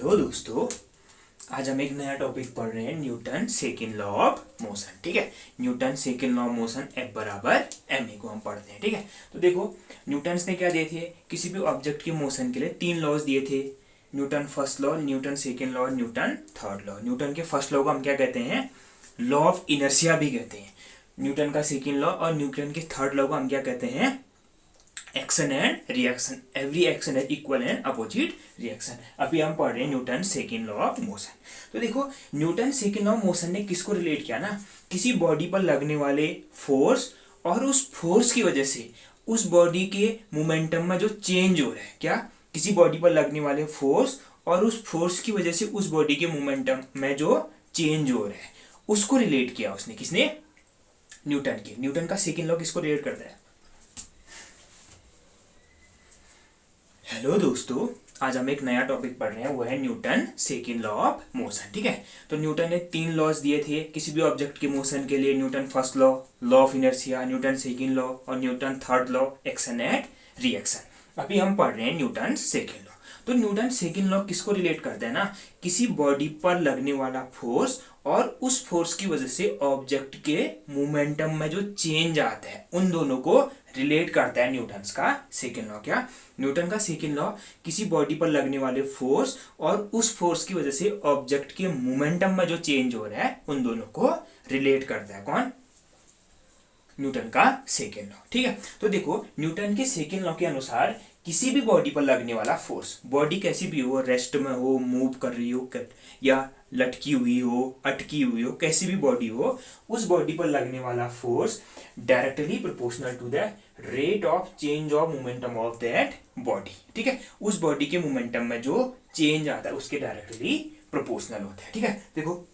Hello दोस्तों, आज हम एक नया टॉपिक पढ़ रहे हैं Newton second law of motion. ठीक है, Newton second law of motion F बराबर ma को हम पढ़ते हैं। ठीक है, तो देखो न्यूटन ने क्या दिए थे, किसी भी ऑब्जेक्ट के मोशन के लिए 3 लॉज दिए थे। Newton first law, Newton second law, Newton third law. Newton के फर्स्ट लॉ को हम क्या कहते हैं, लॉ ऑफ इनर्शिया भी कहते हैं। न्यूटन का सेकंड लॉ और न्यूटन के थर्ड लॉ को हम क्या कहते हैं, action and reaction. Every action है इक्वल एंड अपोजिट रिएक्शन। अभी हम पढ़ रहे हैं Newton second law of motion. तो देखो Newton second law of motion ने किसको रिलेट किया ना, किसी बॉडी पर लगने वाले फोर्स और उस फोर्स की वजह से उस बॉडी के मोमेंटम में जो चेंज हो रहा है, क्या किसी बॉडी पर लगने वाले फोर्स और उस फोर्स की वजह से उस बॉडी के मोमेंटम में जो चेंज हो रहा है उसको रिलेट किया उसने। किसने, न्यूटन के। न्यूटन का सेकंड लॉ किसको रिलेट करता है। हेलो दोस्तों, आज हम एक नया टॉपिक पढ़ रहे हैं, वो है Newton second law of motion. ठीक है, तो न्यूटन ने 3 लॉज दिए थे किसी भी ऑब्जेक्ट के मोशन के लिए। Newton first law, law of inertia, Newton second law और Newton third law, action and reaction. अभी हम पढ़ रहे हैं न्यूटन सेकंड लॉ। तो न्यूटन सेकंड लॉ किसको रिलेट करता है ना, किसी बॉडी पर लगने वाला फोर्स और उस फोर्स की वजह से ऑब्जेक्ट के मोमेंटम में जो चेंज आता है उन दोनों को रिलेट करता है न्यूटन का सेकंड लॉ। क्या, न्यूटन का सेकंड लॉ किसी बॉडी पर लगने वाले फोर्स और उस फोर्स की वजह से ऑब्जेक्ट के मोमेंटम में जो चेंज हो रहा है उन दोनों को रिलेट करता है। कौन, न्यूटन का सेकेंड लॉ। ठीक है, तो देखो न्यूटन के सेकेंड लॉ के अनुसार किसी भी बॉडी पर लगने वाला फोर्स, बॉडी कैसी भी हो, रेस्ट में हो, मूव कर रही हो या लटकी हुई हो, अटकी हुई हो, कैसी भी बॉडी हो, उस बॉडी पर लगने वाला force directly proportional to the rate of change of momentum of that body. ठीक है, उस बॉडी के मोमेंटम में जो चेंज आता है उसके डायरेक्टली प्रोपोर्शनल होता है। ठीक है, देखो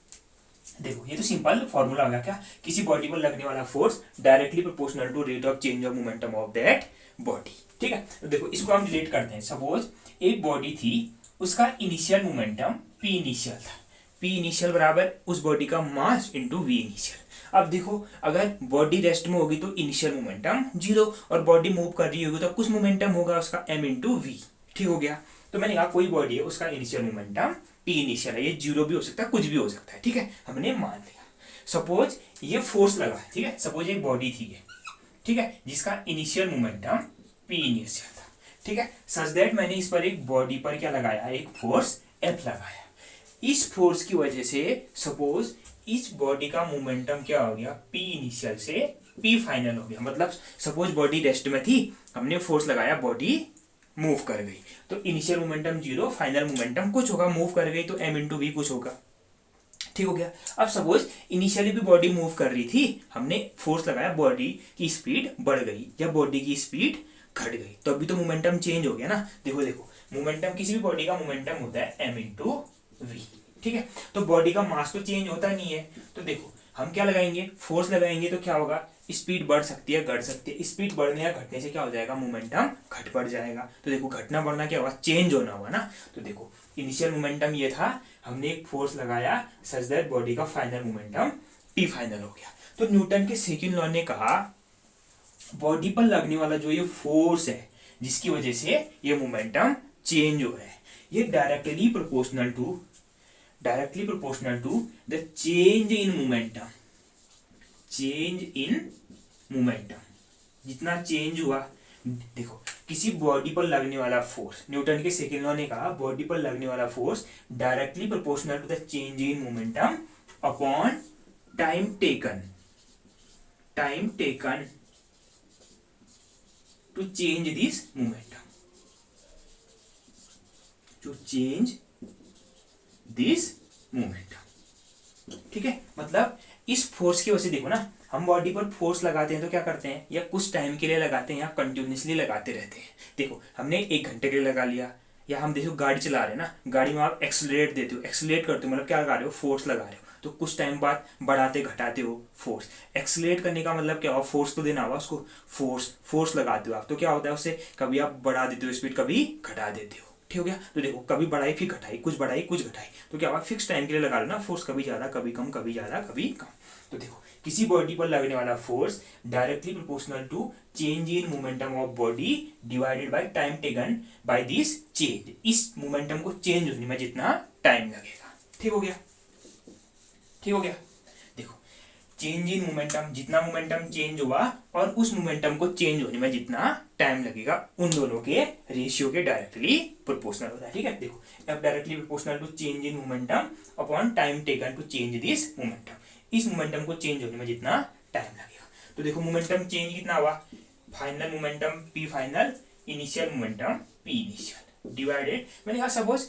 ये तो सिंपल फॉर्मूला होगा। क्या, किसी बॉडी पर लगने वाला force directly proportional to rate of change of momentum of that body. ठीक है, तो देखो इसको हम रिलेट करते हैं। सपोज एक बॉडी थी, उसका इनिशियल मोमेंटम p इनिशियल था। p इनिशियल बराबर उस बॉडी का मास इंटू v इनिशियल। अब देखो अगर बॉडी रेस्ट में होगी तो इनिशियल मोमेंटम 0 और बॉडी मूव कर रही होगी तो कुछ मोमेंटम होगा उसका m इंटू v। ठीक हो गया, तो मैंने कहा कोई बॉडी है उसका इनिशियल मोमेंटम p इनिशियल है, ये 0 भी हो सकता है, कुछ भी हो सकता है। ठीक है, हमने मान लिया। सपोज ये फोर्स लगा है, ठीक है, सपोज एक बॉडी थी ये, ठीक है, जिसका इनिशियल मोमेंटम p इनिशियल था। ठीक है, सच दैट मैंने इस पर एक बॉडी पर क्या लगाया, एक फोर्स F लगाया। इस फोर्स की वजह से सपोज इस बॉडी का मोमेंटम क्या हो गया, p इनिशियल से p फाइनल हो गया। मतलब सपोज बॉडी रेस्ट में थी, हमने फोर्स लगाया, बॉडी मूव कर गई, तो इनिशियल मोमेंटम 0, फाइनल मोमेंटम कुछ होगा, मूव कर गई तो m इंटू वी कुछ होगा। ठीक हो गया। अब सपोज इनिशियली भी बॉडी मूव कर रही थी, हमने फोर्स लगाया, बॉडी की स्पीड बढ़ गई या बॉडी की स्पीड घट गई, तो अभी तो मोमेंटम चेंज हो गया ना। देखो मोमेंटम, किसी भी बॉडी का मोमेंटम होता है m इंटू वी। ठीक है, तो बॉडी का मास तो चेंज होता नहीं है, तो देखो हम क्या लगाएंगे, फोर्स लगाएंगे तो क्या होगा, स्पीड बढ़ सकती है, घट सकती है। स्पीड बढ़ने या घटने से क्या हो जाएगा, मोमेंटम घट बढ़ जाएगा। तो देखो घटना बढ़ना क्या होगा, चेंज होना होगा ना। तो देखो इनिशियल मोमेंटम ये था, हमने एक फोर्स लगाया सच दैट बॉडी का फाइनल मोमेंटम p फाइनल हो गया। तो न्यूटन के सेकंड लॉ ने कहा बॉडी पर लगने वाला जो ये फोर्स है जिसकी वजह से ये मोमेंटम चेंज हो रहा है, ये directly proportional to the change in momentum. जितना चेंज हुआ, देखो किसी बॉडी पर लगने वाला फोर्स, न्यूटन के सेकंड लॉ ने कहा बॉडी पर लगने वाला force directly proportional to the change in momentum upon time taken to change this momentum, ठीक है, मतलब इस फोर्स की वजह से देखो ना, हम बॉडी पर फोर्स लगाते हैं तो क्या करते हैं, या कुछ टाइम के लिए लगाते हैं या कंटिन्यूसली लगाते रहते हैं। देखो हमने 1 घंटे के लिए लगा लिया, या हम देखो गाड़ी चला रहे हैं ना, गाड़ी में आप एक्सेलरेट देते हो, एक्सेलरेट करते हो मतलब क्या लगा रहे हो, फोर्स लगा रहे हो, तो कुछ टाइम बाद बढ़ाते घटाते हो फोर्स। एक्सेलरेट करने का मतलब क्या हो, फोर्स तो देना होगा उसको, फोर्स लगाते हो आप, तो क्या होता है उससे कभी आप बढ़ा देते हो स्पीड, कभी घटा देते हो। ठीक हो गया। तो देखो कभी बढ़ाई फिर घटाई, कुछ बढ़ाई कुछ घटाई, तो क्या हुआ, फिक्स टाइम के लिए लगा लेना फोर्स, कभी ज्यादा कभी कम, कभी ज्यादा कभी कम। तो देखो किसी बॉडी पर लगने वाला force directly proportional to change in momentum of body divided by time taken by this change. इस मोमेंटम को चेंज होने में जितना टाइम लगेगा। ठीक हो गया, ठीक हो गया। देखो चेंज इन मोमेंटम, जितना मोमेंटम चेंज हुआ और उस मोमेंटम को चेंज होने में जितना टाइम लगेगा, उन दोनों के रेशियो के डायरेक्टली प्रोपोर्शनल होता है। ठीक है, देखो F directly proportional to change in momentum upon time taken to change this momentum. इस मोमेंटम को चेंज होने में जितना टाइम लगेगा। तो देखो मोमेंटम चेंज कितना हुआ, final momentum P final, initial momentum P initial divided, मैंने कहा सपोज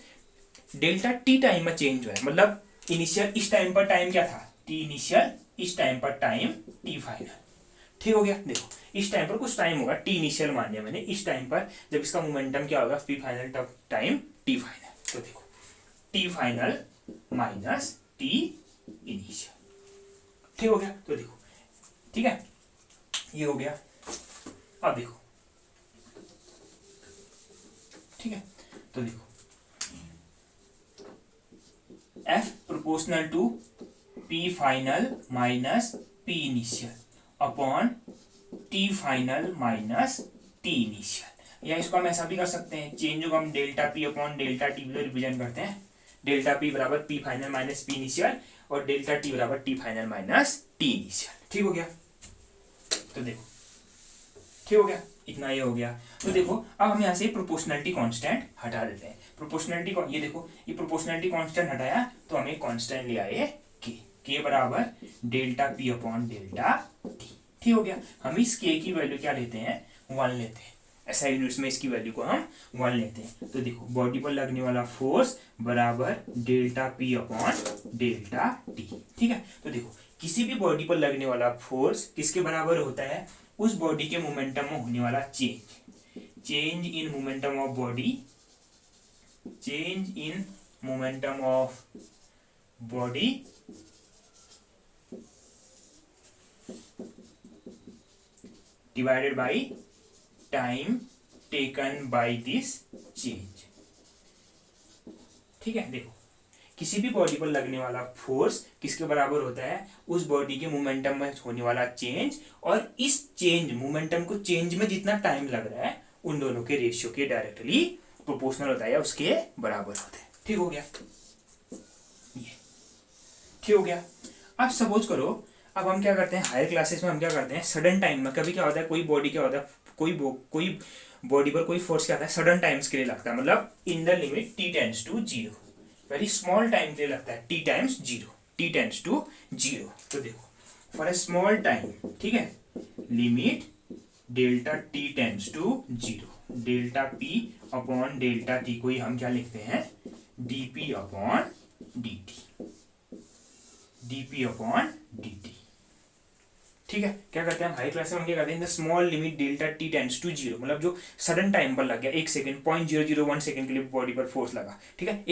डेल्टा टी टाइम में चेंज हुआ है, मतलब इनिशियल इस टाइम पर टाइम क्या था, टी इनिशियल, इस टाइम पर टाइम टी फाइनल। ठीक हो गया। देखो इस टाइम पर कुछ टाइम होगा, टी इनिशियल मान लिया मैंने, इस टाइम पर जब इसका मोमेंटम क्या होगा, P final time T final. तो देखो T final minus T initial. ठीक हो गया। तो देखो ठीक है, ये हो गया। अब देखो ठीक है, तो देखो F proportional to P final minus P initial upon T final minus T initial, या इसको हम ऐसा भी कर सकते हैं, चेंज को हम delta P upon delta T भी रिप्रेजेंट करते हैं। डेल्टा P बराबर P final minus P initial और डेल्टा T बराबर T final minus T initial. ठीक हो गया। तो देखो ठीक हो गया, इतना ये हो गया। तो देखो अब हम यहाँ से प्रोपोर्शनलिटी कांस्टेंट हटा देते हैं। प्रोपोर्शनलिटी ये देखो, ये प्रोपोर्शनलिटी कांस्टेंट हटाया तो हमें कांस्टेंट ले आए के बराबर delta P upon delta T. ठीक हो गया। हम इस के की वैल्यू क्या लेते हैं, 1 लेते हैं। ऐसा यूनिट्स में इसकी वैल्यू को हम 1 लेते हैं। तो देखो बॉडी पर लगने वाला फोर्स बराबर delta P upon delta T. ठीक है। तो देखो किसी भी बॉडी पर लगने वाला फोर्स किसके बराबर होता है, उस बॉडी के मोमेंटम में होने वाला change in momentum of body, change in momentum of body divided by time taken by this change. ठीक है। देखो किसी भी बॉडी पर लगने वाला फोर्स किसके बराबर होता है, उस बॉडी के मोमेंटम में होने वाला चेंज, और इस चेंज मोमेंटम को चेंज में जितना टाइम लग रहा है उन दोनों के रेशियो के डायरेक्टली प्रोपोर्शनल होता है या उसके बराबर होता है। ठीक हो गया, ये ठीक हो गया। अब सपोज करो, अब हम क्या करते हैं हायर क्लासेस में, हम क्या करते हैं सडन टाइम में, कभी क्या होता है कोई बॉडी क्या होता है, कोई बॉडी पर कोई फोर्स क्या आता है सडन टाइम्स के लिए लगता है, मतलब in the limit T tends to zero, very small time के लिए लगता है T times zero, T tends to zero. तो देखो फॉर ए स्मॉल टाइम, ठीक है, limit delta T tends to zero, delta P upon delta T को ही हम क्या लिखते हैं, DP upon dt, DP upon dt। ठीक है। क्या करते हैं हम हाई क्लास में, हम क्या करते हैं, the small limit delta T tends to zero, मतलब जो सडन टाइम पर लग गया, 1 सेकंड 0.001 सेकंड के लिए बॉडी पर फोर्स लगा। ठीक है,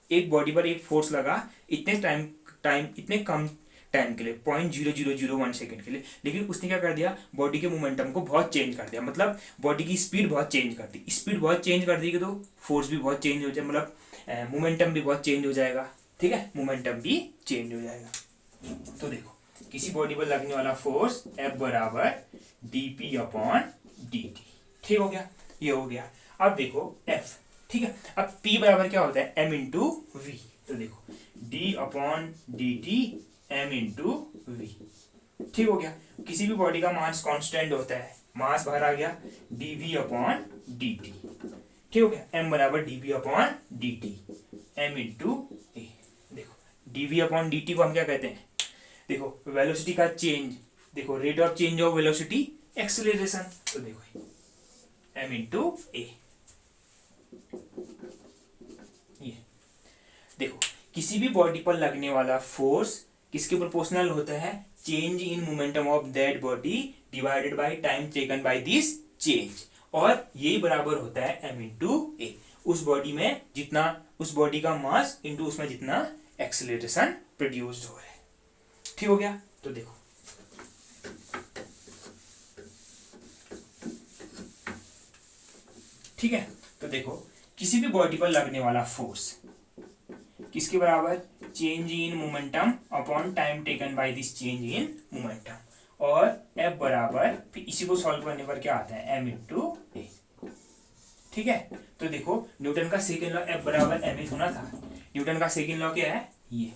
एक बॉडी पर एक फोर्स लगा इतने कम टाइम के लिए, 0.0001 सेकंड के लिए, लेकिन उसने क्या कर दिया, बॉडी के मोमेंटम को बहुत चेंज कर दिया, मतलब बॉडी की स्पीड बहुत चेंज कर दी। स्पीड बहुत चेंज कर दी तो फोर्स भी बहुत चेंज हो जाए, मतलब मोमेंटम भी बहुत चेंज हो जाएगा। ठीक है, मोमेंटम भी चेंज हो जाएगा। तो देखो किसी बॉडी पर लगने वाला फोर्स F बराबर dp अपॉन dt। ठीक हो गया, ये हो गया। अब देखो F, ठीक है, अब P बराबर क्या होता है, m इंटू वी। तो देखो d upon dt m into V. ठीक हो गया। किसी भी बॉडी का मास कांस्टेंट होता है, मास बाहर आ गया, dv अपॉन dt। ठीक हो गया, m बराबर dv upon dt, m into A. देखो dv अपॉन dt को हम क्या कहते हैं, देखो वेलोसिटी का चेंज, देखो rate of change of velocity acceleration. तो देखो m इंटू ए। ये देखो किसी भी बॉडी पर लगने वाला फोर्स किसके प्रोपोर्शनल होता है, change in momentum of that body divided by time taken by this change, और यही बराबर होता है m इंटू ए। उस बॉडी में जितना, उस बॉडी का मास इंटू उसमें जितना एक्सेलरेशन प्रोड्यूस्ड हो रहा है। ठीक हो गया। तो देखो ठीक है, तो देखो किसी भी बॉडी पर लगने वाला फोर्स किसके बराबर, change in momentum upon time taken by this change in momentum, और F बराबर, फिर इसी को सॉल्व करने पर क्या आता है, m इंटू ए। ठीक है, तो देखो न्यूटन का सेकेंड लॉ F बराबर m ए होना था, न्यूटन का सेकेंड लॉ क्या है, ये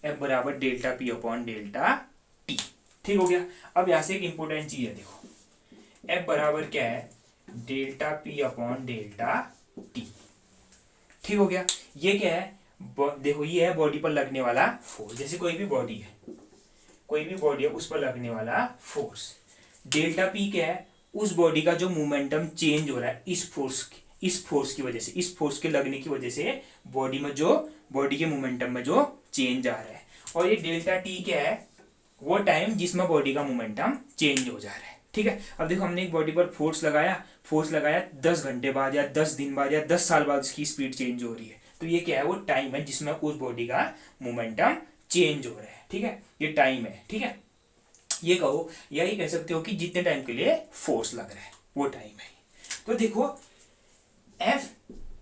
F बराबर delta P upon delta T. ठीक हो गया। अब यहां से एक इंपॉर्टेंट चीज है, देखो F बराबर क्या है, delta P upon delta T. ठीक हो गया। ये क्या है, देखो ये है बॉडी पर लगने वाला फोर्स, जैसे कोई भी बॉडी है, कोई भी बॉडी है उस पर लगने वाला फोर्स। डेल्टा पी क्या है, उस बॉडी का जो मोमेंटम चेंज हो रहा है इस फोर्स की वजह से, इस फोर्स के लगने की वजह से बॉडी में जो, बॉडी के मोमेंटम में जो चेंज आ रहा है। और ये डेल्टा टी क्या है, वो टाइम जिसमें बॉडी का मोमेंटम चेंज हो जा रहा है। ठीक है, अब देखो हमने एक बॉडी पर फोर्स लगाया 10 घंटे बाद या 10 दिन बाद या 10 साल बाद उसकी स्पीड चेंज हो रही है, तो ये क्या है, वो टाइम है जिसमें उस बॉडी का मोमेंटम चेंज हो रहा है। ठीक है, ये टाइम है। ठीक है, ये कहो, यही कह सकते हो कि जितने टाइम के लिए फोर्स लग रहा है वो टाइम है। तो देखो F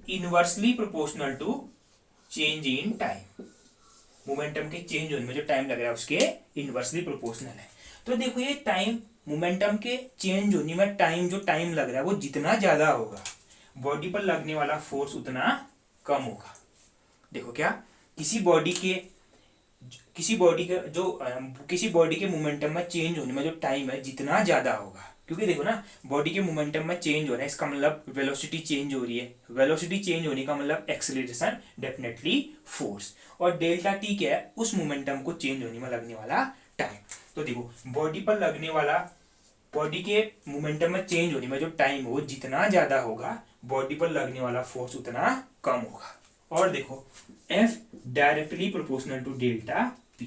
inversely proportional to change in time, momentum के चेंज होने में जो टाइम लग रहा है उसके इनवर्सली प्रोपोर्शनल है। तो देखो ये टाइम, मोमेंटम के चेंज होने में टाइम, जो टाइम लग रहा है वो जितना ज्यादा होगा बॉडी पर लगने वाला फोर्स उतना कम होगा। देखो क्या, किसी बॉडी के मोमेंटम में चेंज होने में जो टाइम है जितना ज्यादा होगा, क्योंकि देखो ना बॉडी के मोमेंटम में चेंज हो रहा है, इसका मतलब वेलोसिटी चेंज हो रही है, वेलोसिटी चेंज होने का मतलब एक्सेलरेशन, डेफिनेटली फोर्स। और डेल्टा टी क्या है, उस मोमेंटम को चेंज होने में लगने वाला टाइम। तो देखो बॉडी पर लगने वाला, बॉडी के मोमेंटम में चेंज होने में जो टाइम हो जितना ज्यादा होगा बॉडी पर लगने वाला फोर्स उतना कम होगा। और देखो F directly proportional to delta P।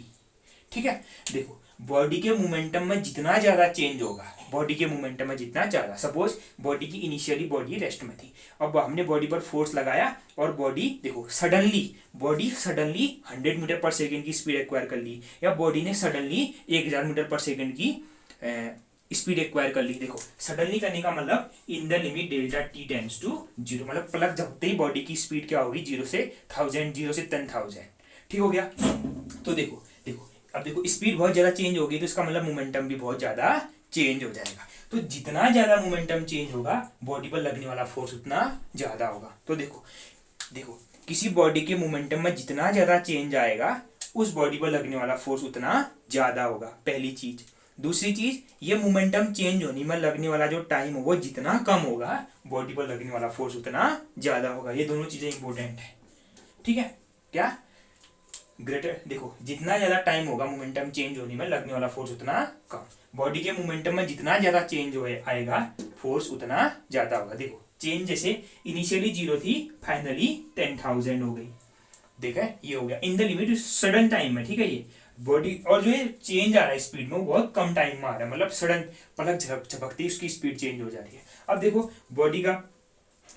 ठीक है, देखो बॉडी के मोमेंटम में जितना ज्यादा चेंज होगा, बॉडी के मोमेंटम में जितना ज्यादा, सपोज बॉडी की इनिशियली बॉडी रेस्ट में थी, अब हमने बॉडी पर फोर्स लगाया और बॉडी देखो सडनली 100 मीटर पर सेकेंड की स्पीड एक्वायर कर ली, या बॉडी ने सडनली 1000 मीटर पर सेकेंड की स्पीड एक्वायर कर ली। देखो सडनली करने का मतलब in the limit delta T tends to 0, मतलब पलक झपकते ही बॉडी की स्पीड क्या होगी, 0 से 1000, 0 से 10,000। ठीक हो गया। तो देखो अब देखो स्पीड बहुत ज्यादा चेंज होगी तो इसका मतलब मोमेंटम भी बहुत ज्यादा चेंज हो जाएगा। तो जितना ज्यादा मोमेंटम चेंज होगा बॉडी पर लगने वाला फोर्स उतना ज्यादा होगा। तो देखो किसी बॉडी के मोमेंटम में जितना ज्यादा चेंज आएगा उस बॉडी पर लगने वाला फोर्स उतना ज्यादा होगा, पहली चीज। दूसरी चीज, ये मोमेंटम चेंज होने में लगने वाला जो टाइम हो वो जितना कम होगा बॉडी पर लगने वाला फोर्स उतना ज्यादा होगा। ये दोनों चीजें इंपॉर्टेंट है। ठीक है, क्या ग्रेटर, देखो जितना ज्यादा टाइम होगा मोमेंटम चेंज होने में लगने वाला फोर्स उतना कम, बॉडी के मोमेंटम में जितना ज्यादा चेंज आएगा फोर्स उतना ज्यादा होगा। देखो चेंज जैसे इनिशियली 0 थी, फाइनली 10,000 हो गई। देखा, ये हो गया इन द लिमिट सडन टाइम में। ठीक है, ये बॉडी, और जो ये चेंज आ रहा है स्पीड में वो बहुत कम टाइम में आ रहा है, मतलब सडन पलक झपकते ही उसकी स्पीड चेंज हो जा रही है। अब देखो बॉडी का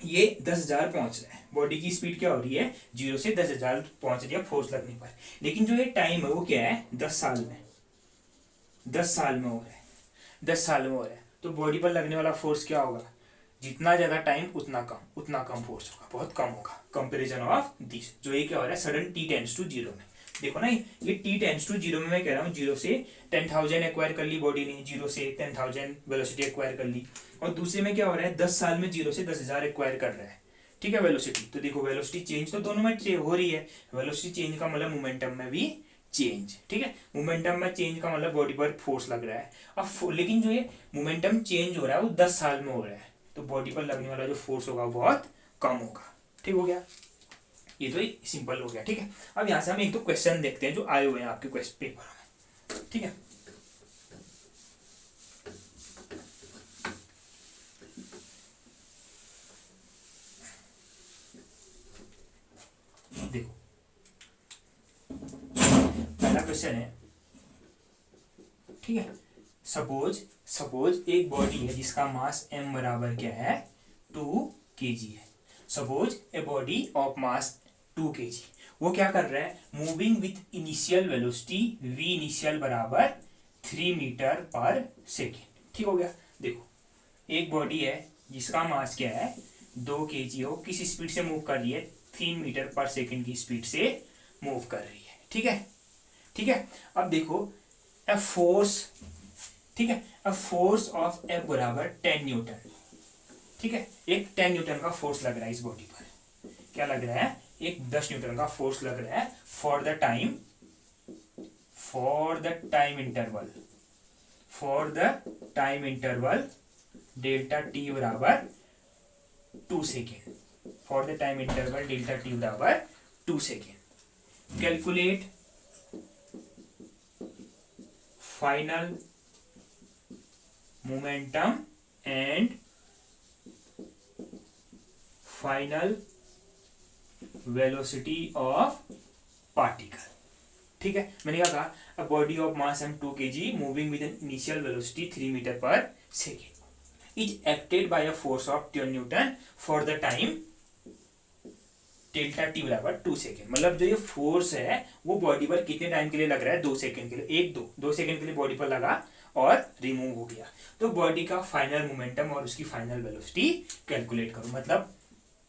ये 10,000 पहुंच रहा है, बॉडी की स्पीड क्या हो रही है, 0 से 10,000 पहुंच रही है फोर्स लगने पर, लेकिन जो ये टाइम है वो क्या है, 10 साल में हो रहा है, 10 साल में हो रहा है। तो बॉडी पर लगने वाला फोर्स क्या होगा, जितना ज्यादा टाइम उतना कम फोर्स होगा, बहुत कम होगा कंपेरिजन ऑफ दिस। जो ये क्या हो रहा है, सडन टी टेंड्स टू 0 में। देखो ना ये टी टेंड्स टू 0 में मैं कह रहा हूँ 0 से 10,000 एक्वायर कर ली बॉडी ने, 0 से 10,000 वेलोसिटी एक्वायर कर ली। और दूसरे में क्या हो रहा है, 10 साल में 0 से 10,000 एक्वायर कर रहा है। ठीक है, वेलोसिटी। तो देखो वेलोसिटी चेंज तो दोनों में हो रही है, वेलोसिटी चेंज का मतलब मोमेंटम में भी चेंज। ठीक है, मोमेंटम में चेंज का मतलब बॉडी पर फोर्स लग रहा है। अब लेकिन जो ये मोमेंटम चेंज हो रहा है वो 10 साल में हो रहा है, तो बॉडी पर लगने वाला जो फोर्स होगा बहुत कम होगा। ठीक हो गया, ये तो सिंपल हो गया। ठीक है, अब यहां से हम एक दो क्वेश्चन देखते हैं जो आए हुए हैं आपके क्वेश्चन पेपर में। ठीक है, देखो पहला क्वेश्चन है। ठीक है, सपोज एक बॉडी है जिसका मास m बराबर क्या है, 2 kg है। Suppose a body of mass 2 kg, वो क्या कर रहा है, moving with initial velocity v initial बराबर 3 मीटर पर सेकेंड। ठीक हो गया। देखो एक बॉडी है जिसका मास क्या है 2 kg हो, किस स्पीड से मूव कर रही है, 3 मीटर पर सेकेंड की स्पीड से मूव कर रही है। ठीक है, ठीक है। अब देखो ए फोर्स, ठीक है, अ फोर्स ऑफ एफ बराबर 10 न्यूटन। ठीक है, एक 10 न्यूटन का फोर्स लग रहा है इस बॉडी पर। क्या लग रहा है, एक 10 न्यूटन का फोर्स लग रहा है for the time, interval, delta T बराबर 2 second, for the time interval delta T बराबर 2 second. Calculate final momentum and final velocity of particle. ठीक है, मैंने क्या कहा, a body of mass m 2 kg moving with an initial velocity 3 metre पर second is acted by a force of 10 newton for the time delta T बराबर 2 second. मतलब जो ये फोर्स है वो बॉडी पर कितने टाइम के लिए लग रहा है, 2 सेकेंड के लिए, 2 सेकेंड के लिए बॉडी पर लगा और रिमूव हो गया। तो बॉडी का फाइनल मोमेंटम और उसकी फाइनल वेलोसिटी कैलकुलेट करो, मतलब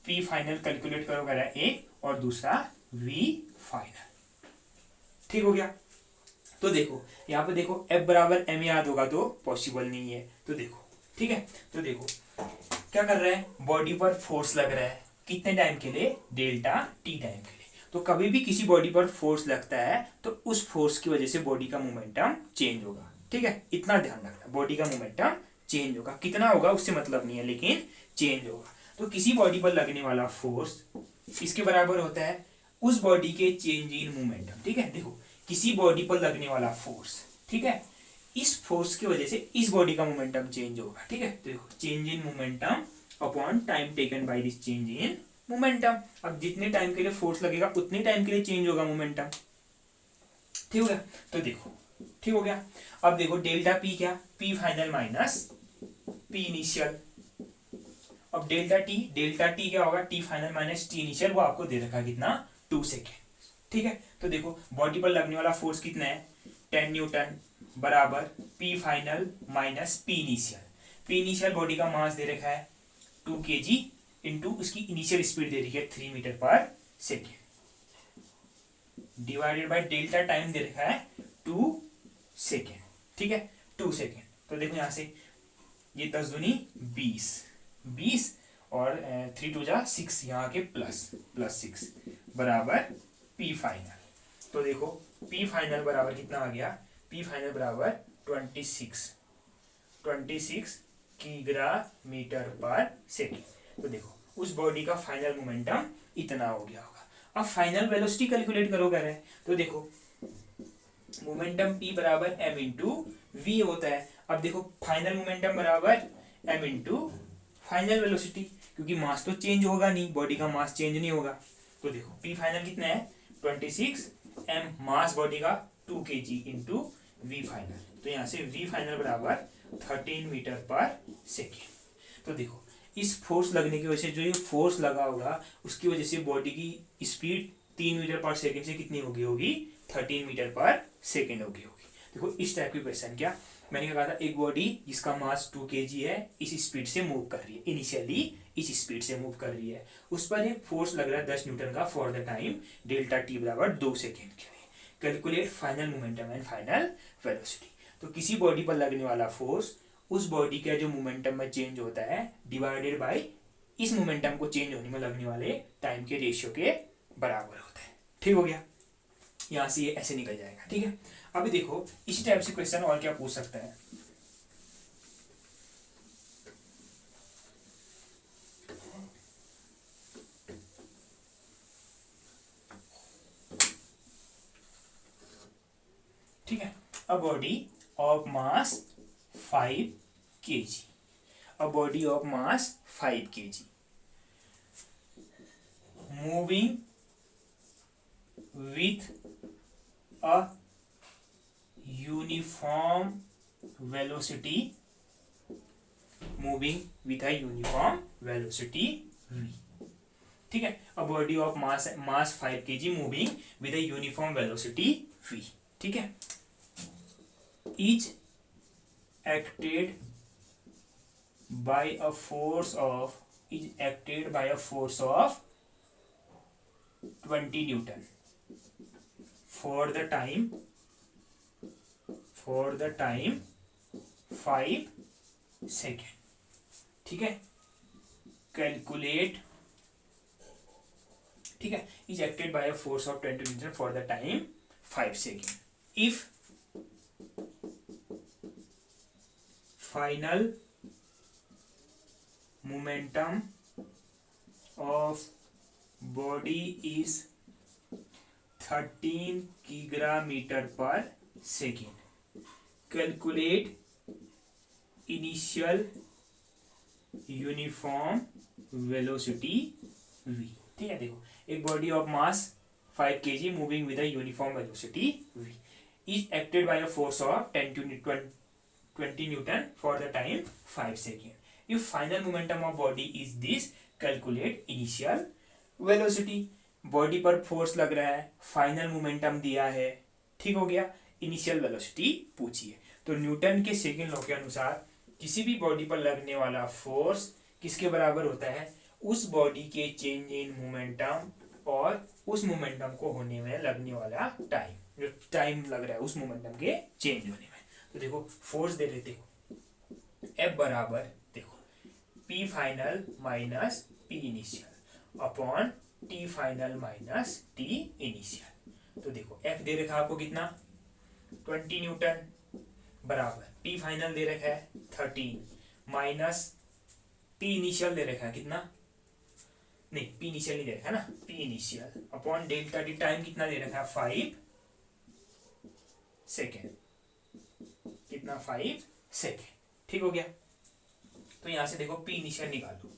पी फाइनल कैलकुलेट करो कह रहा है ए, और दूसरा वी फाइनल। ठीक हो गया। तो देखो यहाँ पे देखो एफ बराबर एम याद होगा तो पॉसिबल नहीं है, तो देखो ठीक है, तो देखो क्या कर रहा है, बॉडी पर फोर्स लग रहा है कितने टाइम के लिए, डेल्टा टी टाइम के लिए। तो कभी भी किसी बॉडी पर फोर्स लगता है तो उस फोर्स की वजह से बॉडी का मोमेंटम चेंज होगा। ठीक है, इतना ध्यान रखना, बॉडी का मोमेंटम चेंज होगा, कितना होगा उससे मतलब नहीं है, लेकिन चेंज होगा। तो किसी बॉडी पर लगने वाला फोर्स इसके बराबर होता है उस बॉडी के चेंज इन मोमेंटम। ठीक है, देखो किसी बॉडी पर लगने वाला फोर्स, ठीक है, इस फोर्स की वजह से इस बॉडी का मोमेंटम चेंज होगा। ठीक है, तो देखो change in momentum upon time taken by this change in momentum. अब जितने टाइम के लिए फोर्स लगेगा उतने टाइम के लिए चेंज होगा मोमेंटम। ठीक हो गया, तो देखो ठीक हो गया। अब देखो डेल्टा पी क्या, P final minus P initial. अब डेल्टा टी क्या होगा, T final minus T initial, वो आपको दे रखा है कितना, 2 सेकेंड। ठीक है, तो देखो बॉडी पर लगने वाला फोर्स कितना है, 10 न्यूटन बराबर P final minus P initial. P initial body का मास दे रखा है 2 kg इंटू उसकी इनिशियल स्पीड दे रही है 3 मीटर पर second, divided by delta time दे रखा है 2 सेकेंड। ठीक है, 2 सेकेंड। तो देखो यहां से ये 10 दूनी 20 और 3 2 जा 6, यहाँ के प्लस 6 बराबर पी फाइनल। तो देखो पी फाइनल बराबर कितना आ गया, पी फाइनल बराबर 26 किग्रा/मीटर पर सेकेंड। तो देखो उस बॉडी का फाइनल मोमेंटम इतना हो गया होगा। अब फाइनल वेलोसिटी कैलकुलेट करो कह रहे हैं, तो देखो मोमेंटम p बराबर m इंटू वी होता है। अब देखो फाइनल मोमेंटम बराबर m इंटू फाइनल वेलोसिटी, क्योंकि मास तो चेंज होगा नहीं, बॉडी का मास चेंज नहीं होगा। तो देखो p फाइनल कितना है 26 m, मास बॉडी का 2 kg इंटू वी फाइनल। तो यहाँ से वी फाइनल बराबर 13 मीटर पर सेकेंड। तो देखो इस फोर्स लगने की वजह से, जो ये फोर्स लगा होगा उसकी वजह से बॉडी की स्पीड 3 मीटर पर सेकेंड से कितनी होगी 13 मीटर पर सेकेंड होगी। देखो इस टाइप की क्वेश्चन, क्या मैंने क्या कहा था, एक बॉडी जिसका मास 2 kg है इस स्पीड से मूव कर रही है, इनिशियली इस स्पीड से मूव कर रही है, उस पर एक फोर्स लग रहा है 10 न्यूटन का for the time delta T बराबर 2 सेकेंड के लिए। Calculate final momentum and final velocity. तो किसी बॉडी पर लगने वाला फोर्स उस बॉडी का जो मोमेंटम में चेंज होता है डिवाइडेड बाय इस मोमेंटम को चेंज होने में लगने वाले टाइम के रेशियो के बराबर होता है। ठीक हो गया, यहां से ये ऐसे निकल जाएगा। ठीक है, अभी देखो इस टाइप से क्वेश्चन और क्या पूछ सकता है, ठीक है, अ body of mass 5 kg, a body of mass 5 kg moving with a uniform velocity v। ठीक है, a body of mass 5 kg moving with a uniform velocity v। ठीक है, is acted by a force of is acted by a force of 20 Newton for the time 5 second. ठीक है, calculate. ठीक है, is acted by a force of 20 newton for the time 5 second. If final momentum of body is 13 किग्रा पर second. Calculate initial uniform velocity v. ठीक है, देखो एक body of mass 5 kg moving with a uniform velocity v is acted by a force of 10 to 20 newton for the time 5 second. If final momentum of body is this, calculate initial velocity. Body पर force लग रहा है, final momentum दिया है, ठीक हो गया, initial velocity पूछिए. तो न्यूटन के सेकेंड लॉ के अनुसार किसी भी बॉडी पर लगने वाला फोर्स किसके बराबर होता है, उस बॉडी के चेंज इन मोमेंटम और उस मोमेंटम को होने में लगने वाला टाइम, जो टाइम लग रहा है उस मोमेंटम के चेंज होने में. तो देखो फोर्स दे देते हो F बराबर, देखो P final minus P initial upon T final minus T initial. तो देखो F दे रखा आपको कितना 20 न्यूटन बराबर P फाइनल दे रखा है 13 माइनस P इनिशियल दे रखा है कितना, नहीं P इनिशियल नहीं दे रखा है ना, P initial upon delta T time कितना दे रखा है 5 सेकेंड. कितना 5 सेकेंड. ठीक हो गया. तो यहां से देखो P इनिशियल निकालो.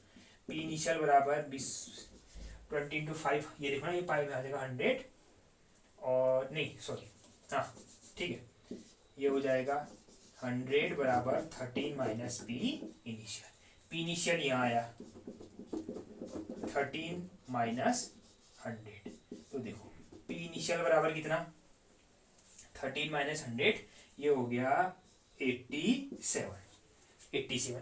P इनिशियल बराबर 20 इंटू 5, ये देखो ना, ये पाई में आ जाएगा 100 और नहीं सॉरी, हाँ ठीक है, ये हो जाएगा 100 बराबर 13 minus P initial. P initial यहाँ आया 13 माइनस 100. तो देखो P इनिशियल बराबर कितना 13 माइनस 100, ये हो गया 87.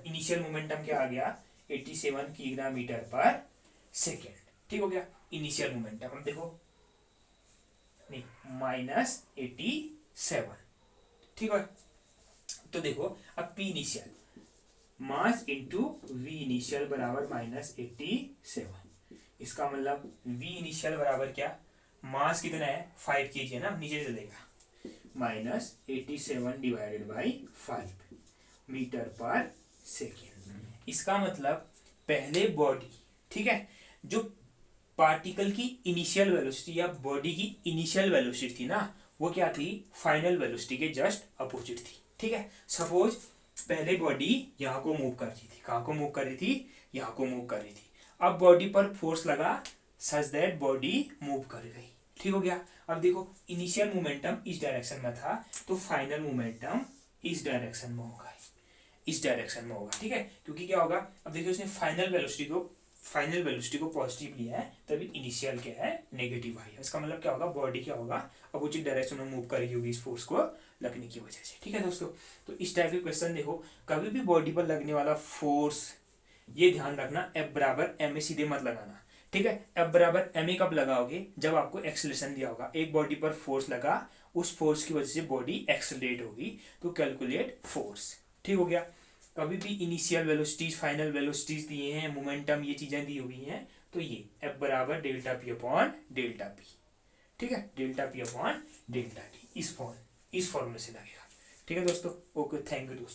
इनिशियल मोमेंटम क्या आ गया 87 किग्रा पर सेकेंड. ठीक हो गया इनिशियल मोमेंटम. अब देखो नहीं माइनस 87. ठीक है, तो देखो अब P initial mass into V initial बराबर माइनस 87. इसका मतलब V इनिशियल बराबर क्या, मास कितना है 5 kg है ना, नीचे चलेगा, माइनस 87 डिवाइडेड बाई 5 मीटर पर सेकेंड. इसका मतलब पहले बॉडी, ठीक है, जो पार्टिकल की इनिशियल वेलोसिटी या बॉडी की इनिशियल वेलोसिटी थी ना, वो क्या थी फाइनल वेलोसिटी के जस्ट अपोजिट थी. ठीक है, सपोज पहले बॉडी यहाँ को मूव कर रही थी, कहाँ को मूव कर रही थी, यहाँ को मूव कर रही थी. अब बॉडी पर फोर्स लगा सच दैट बॉडी मूव कर गई. ठीक हो गया. अब देखो इनिशियल मोमेंटम इस डायरेक्शन में था, तो फाइनल मोमेंटम इस डायरेक्शन में होगा, इस डायरेक्शन में होगा. ठीक है, क्योंकि क्या होगा, अब देखिए उसने फाइनल वेलोसिटी को पॉजिटिव लिया है, तभी इनिशियल क्या है नेगेटिव आई है. इसका मतलब क्या होगा, बॉडी क्या होगा अपोजिट डायरेक्शन में मूव करेगी होगी इस फोर्स को लगने की वजह से. ठीक है दोस्तों, तो इस टाइप के क्वेश्चन देखो, कभी भी बॉडी पर लगने वाला फोर्स, ये ध्यान रखना F बराबर ma सीधे मत लगाना. ठीक है, F बराबर ma कब लगाओगे, जब आपको एक्सेलरेशन दिया होगा, एक बॉडी पर फोर्स लगा, उस फोर्स की वजह से बॉडी एक्सेलरेट होगी, तो कैलकुलेट फोर्स. ठीक हो गया. कभी भी इनिशियल वेलोसिटीज फाइनल वेलोसिटीज दिए हैं, मोमेंटम, ये चीजें दी हुई हैं, तो ये F बराबर delta P upon delta P. ठीक है, delta P upon delta T इस फॉर्मूले से लगेगा. ठीक है दोस्तों, ओके, थैंक यू दोस्तों.